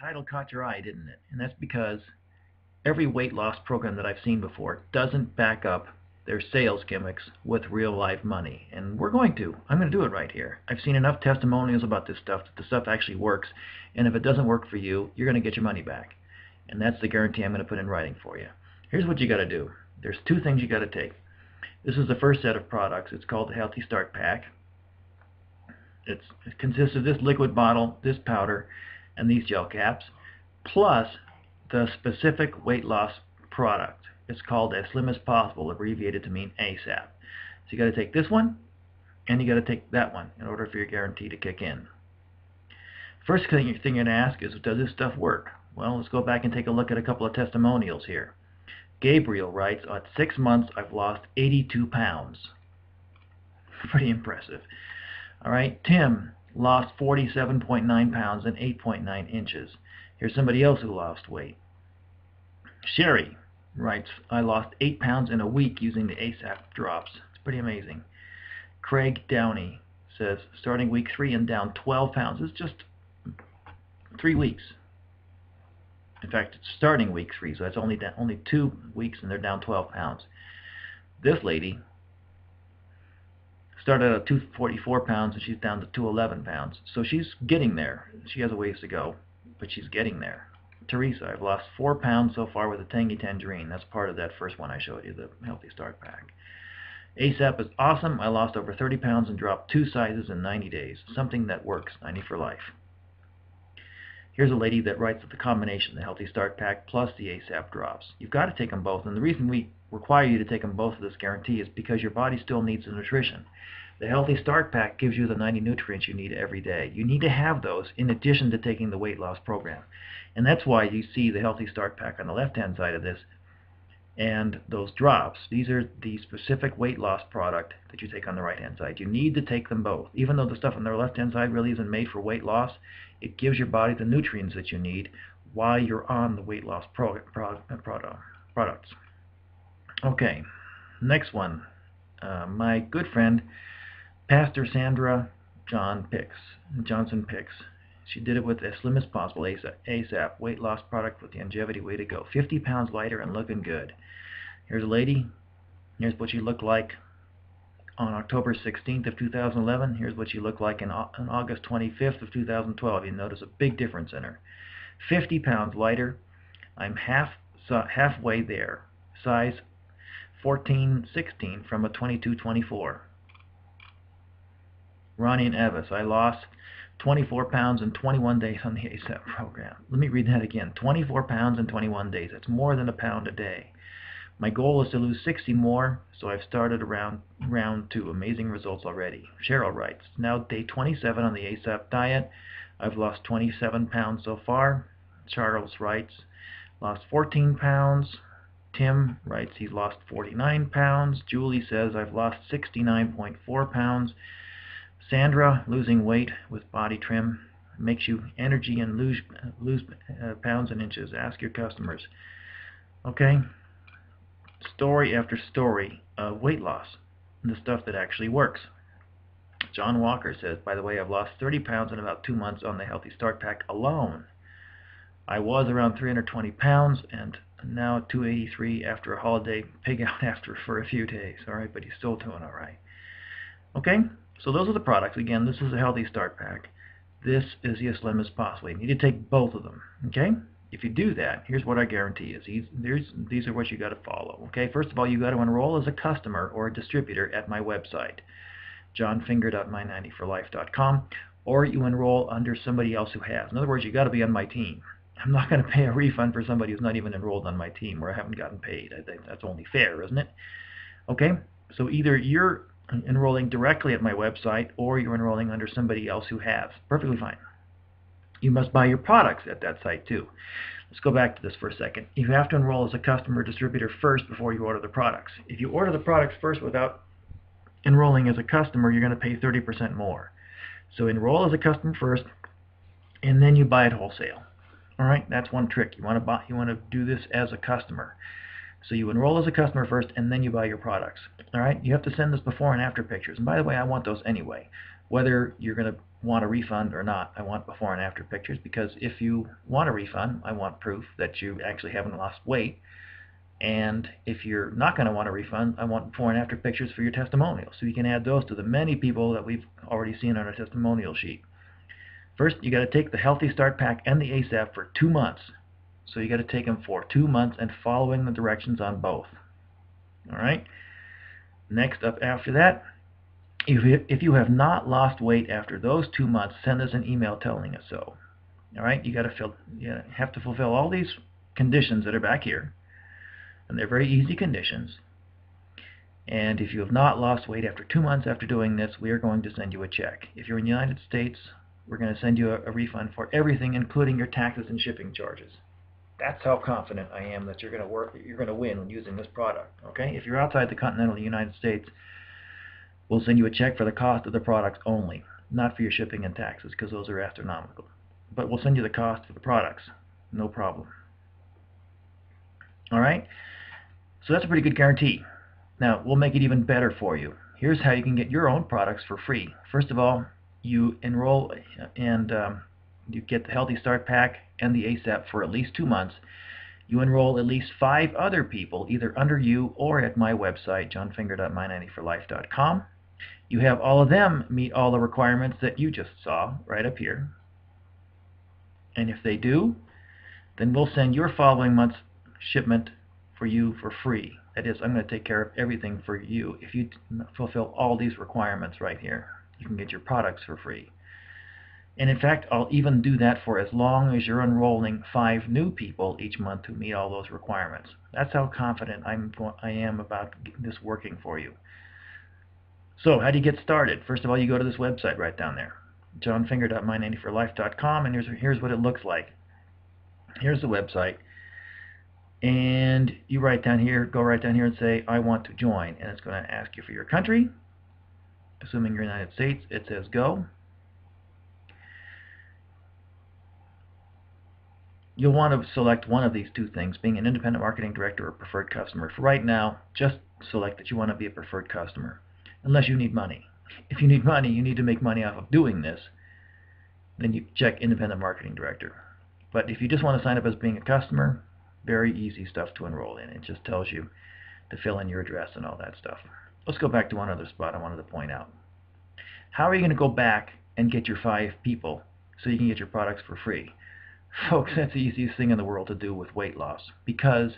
title caught your eye, didn't it? And that's because every weight loss program that I've seen before doesn't back up their sales gimmicks with real life money. And I'm going to do it right here. I've seen enough testimonials about this stuff that the stuff actually works. And if it doesn't work for you, you're going to get your money back. And that's the guarantee I'm going to put in writing for you. Here's what you got to do. There's two things you got to take. This is the first set of products. It's called the Healthy Start Pack. It consists of this liquid bottle, this powder, and these gel caps, plus the specific weight loss product. It's called As Slim as Possible, abbreviated to mean ASAP. So you got to take this one, and you got to take that one in order for your guarantee to kick in. First thing you're going to ask is, does this stuff work? Well, let's go back and take a look at a couple of testimonials here. Gabriel writes, at 6 months, I've lost 82 pounds. Pretty impressive. All right, Tim lost 47.9 pounds and 8.9 inches. Here's somebody else who lost weight. Sheri writes, I lost 8 pounds in a week using the ASAP drops. It's pretty amazing. Craig Downey says, starting week 3 and down 12 pounds. It's just 3 weeks. In fact, it's starting week 3, so that's only 2 weeks and they're down 12 pounds. This lady started at 244 pounds and she's down to 211 pounds. So she's getting there. She has a ways to go, but she's getting there. Teresa, I've lost 4 pounds so far with a Tangy Tangerine. That's part of that first one I showed you, the Healthy Start Pack. ASAP is awesome. I lost over 30 pounds and dropped 2 sizes in 90 days. Something that works, 90 for life. Here's a lady that writes the combination, the Healthy Start Pack plus the ASAP drops. You've got to take them both, and the reason we require you to take them both of this guarantee is because your body still needs the nutrition. The Healthy Start Pack gives you the 90 nutrients you need every day. You need to have those in addition to taking the weight loss program. And that's why you see the Healthy Start Pack on the left-hand side of this and those drops. These are the specific weight loss product that you take on the right-hand side. You need to take them both. Even though the stuff on the left-hand side really isn't made for weight loss, it gives your body the nutrients that you need while you're on the weight loss products. Okay, next one. My good friend, Pastor Sandra Johnson Picks. She did it with As Slim as Possible, ASAP, weight loss product with the longevity way to go. 50 pounds lighter and looking good. Here's a lady. Here's what she looked like on October 16th of 2011. Here's what she looked like on August 25th of 2012. You notice a big difference in her. 50 pounds lighter. I'm halfway there. Size 14-16 from a 22-24. Ronnie and Evis, I lost 24 pounds in 21 days on the ASAP program. Let me read that again. 24 pounds in 21 days. That's more than a pound a day. My goal is to lose 60 more, so I've started around round 2. Amazing results already. Cheryl writes, now day 27 on the ASAP diet. I've lost 27 pounds so far. Charles writes, lost 14 pounds. Tim writes he's lost 49 pounds. Julie says, I've lost 69.4 pounds. Sandra, losing weight with body trim makes you energy and lose pounds and inches. Ask your customers. Okay? Story after story of weight loss and the stuff that actually works. John Walker says, by the way, I've lost 30 pounds in about 2 months on the Healthy Start Pack alone. I was around 320 pounds and now 283 after a holiday pig out for a few days. All right, but he's still doing all right. Okay? So those are the products. Again, this is a Healthy Start Pack. This is the As Slim as Possible. You need to take both of them. Okay? If you do that, here's what our guarantee is. These are what you got to follow. Okay? First of all, you got to enroll as a customer or a distributor at my website, johnfinger.my90forlife.com, or you enroll under somebody else who has. In other words, you got to be on my team. I'm not going to pay a refund for somebody who's not even enrolled on my team where I haven't gotten paid. I think that's only fair, isn't it? Okay? So either you're enrolling directly at my website or you're enrolling under somebody else who has. Perfectly fine. You must buy your products at that site too. Let's go back to this for a second. You have to enroll as a customer or distributor first before you order the products. If you order the products first without enrolling as a customer, you're going to pay 30% more. So enroll as a customer first, and then you buy it wholesale. All right, that's one trick. You want to do this as a customer. So you enroll as a customer first, and then you buy your products. All right, you have to send us before and after pictures. And by the way, I want those anyway. Whether want a refund or not. I want before and after pictures, because if you want a refund, I want proof that you actually haven't lost weight. And if you're not going to want a refund, I want before and after pictures for your testimonials, so you can add those to the many people that we've already seen on our testimonial sheet. First, you got to take the Healthy Start Pak and the ASAP for 2 months. So you got to take them for 2 months and following the directions on both. All right. Next up after that, if you have not lost weight after those 2 months, send us an email telling us so. All right. You have to fulfill all these conditions that are back here. And they're very easy conditions. And if you have not lost weight after 2 months after doing this, we are going to send you a check. If you're in the United States, we're going to send you a refund for everything, including your taxes and shipping charges. That's how confident I am that you're going to win when using this product. Okay? If you're outside the continental United States, we'll send you a check for the cost of the products only, not for your shipping and taxes, because those are astronomical. But we'll send you the cost for the products, no problem. All right? So that's a pretty good guarantee. Now, we'll make it even better for you. Here's how you can get your own products for free. First of all, you enroll and you get the Healthy Start Pak and the ASAP for at least 2 months. You enroll at least 5 other people, either under you or at my website, johnfinger.my90forlife.com. You have all of them meet all the requirements that you just saw right up here. And if they do, then we'll send your following month's shipment for you for free. That is, I'm going to take care of everything for you. If you fulfill all these requirements right here, you can get your products for free. And in fact, I'll even do that for as long as you're enrolling 5 new people each month who meet all those requirements. That's how confident I am about this working for you. So how do you get started? First of all, you go to this website right down there, johnfinger.my90forlife.com, and here's what it looks like. Here's the website. And you go right down here and say, I want to join. And it's going to ask you for your country. Assuming you're in the United States, it says go. You'll want to select one of these 2 things, being an independent marketing director or preferred customer. For right now, just select that you want to be a preferred customer, unless you need money. If you need money, you need to make money off of doing this, then you check independent marketing director. But if you just want to sign up as being a customer, very easy stuff to enroll in. It just tells you to fill in your address and all that stuff. Let's go back to one other spot I wanted to point out. How are you going to go back and get your 5 people so you can get your products for free? Folks, that's the easiest thing in the world to do with weight loss, because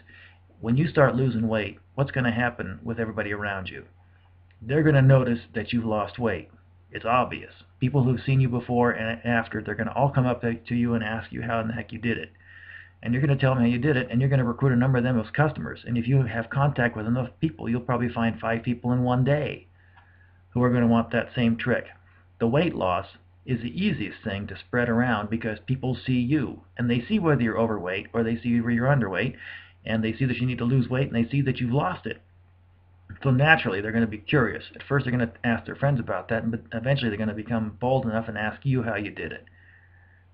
when you start losing weight, what's going to happen with everybody around you? They're going to notice that you've lost weight. It's obvious. People who've seen you before and after, they're going to all come up to you and ask you how in the heck you did it. And you're going to tell them how you did it, and you're going to recruit a number of them as customers. And if you have contact with enough people, you'll probably find 5 people in one day who are going to want that same trick. The weight loss is the easiest thing to spread around, because people see you, and they see whether you're overweight or they see whether you're underweight, and they see that you need to lose weight, and they see that you've lost it. So naturally, they're going to be curious. At first, they're going to ask their friends about that, but eventually they're going to become bold enough and ask you how you did it.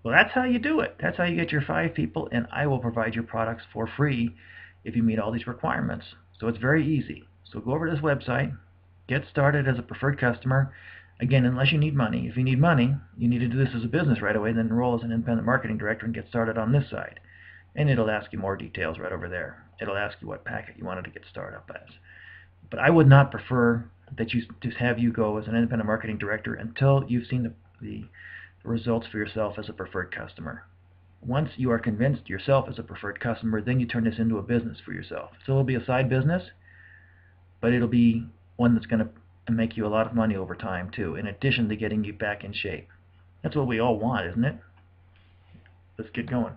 Well, that's how you do it. That's how you get your 5 people, and I will provide your products for free if you meet all these requirements. So it's very easy. So go over to this website, get started as a preferred customer. Again, unless you need money. If you need money, you need to do this as a business right away, then enroll as an independent marketing director and get started on this side. And it'll ask you more details right over there. It'll ask you what packet you wanted to get started up as. But I would not prefer that you just have you go as an independent marketing director until you've seen the results for yourself as a preferred customer. Once you are convinced yourself as a preferred customer, then you turn this into a business for yourself. So it'll be a side business, but it'll be one that's going to make you a lot of money over time too, in addition to getting you back in shape. That's what we all want, isn't it? Let's get going.